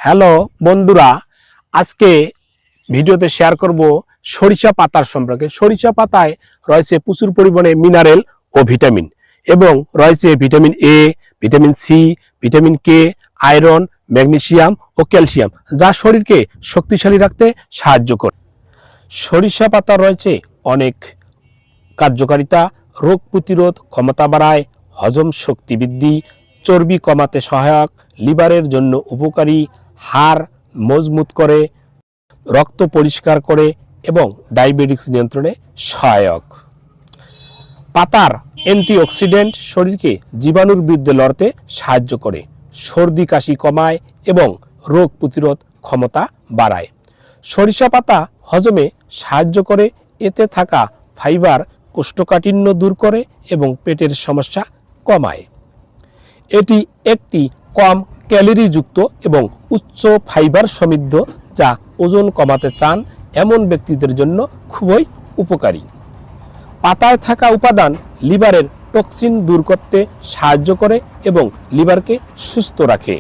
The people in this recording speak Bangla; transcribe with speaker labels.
Speaker 1: হ্যালো বন্ধুরা, আজকে ভিডিওতে শেয়ার করব সরিষা পাতার সম্পর্কে। সরিষা পাতায় রয়েছে প্রচুর পরিমাণে মিনারেল ও ভিটামিন, এবং রয়েছে vitamin A, vitamin C, vitamin K, iron, magnesium ও ক্যালসিয়াম, যা শরীরকে শক্তিশালী রাখতে সাহায্য করে। সরিষা পাতা রয়েছে অনেক কার্যকারিতা। রোগ প্রতিরোধ ক্ষমতা বাড়ায়, হজম শক্তি বৃদ্ধি, চর্বি কমাতে সহায়ক, লিভারের জন্য উপকারী, হাড় মজবুত করে, রক্ত পরিষ্কার করে এবং ডায়াবেটিস নিয়ন্ত্রণে সহায়ক। পাতার অ্যান্টিঅক্সিডেন্ট শরীরকে জীবাণুর বিরুদ্ধে লড়তে সাহায্য করে, সর্দি কাশি কমায় এবং রোগ প্রতিরোধ ক্ষমতা বাড়ায়। সরিষা পাতা হজমে সাহায্য করে, এতে থাকা ফাইবার কোষ্ঠকাঠিন্য দূর করে এবং পেটের সমস্যা কমায়। এটি একটি কম ক্যালোরিযুক্ত এবং উচ্চ ফাইবার সমৃদ্ধ, যা ওজন কমাতে চান এমন ব্যক্তিদের জন্য খুবই উপকারী। পাতায় থাকা উপাদান লিভারের টক্সিন দূর করতে সাহায্য করে এবং লিভারকে সুস্থ রাখে।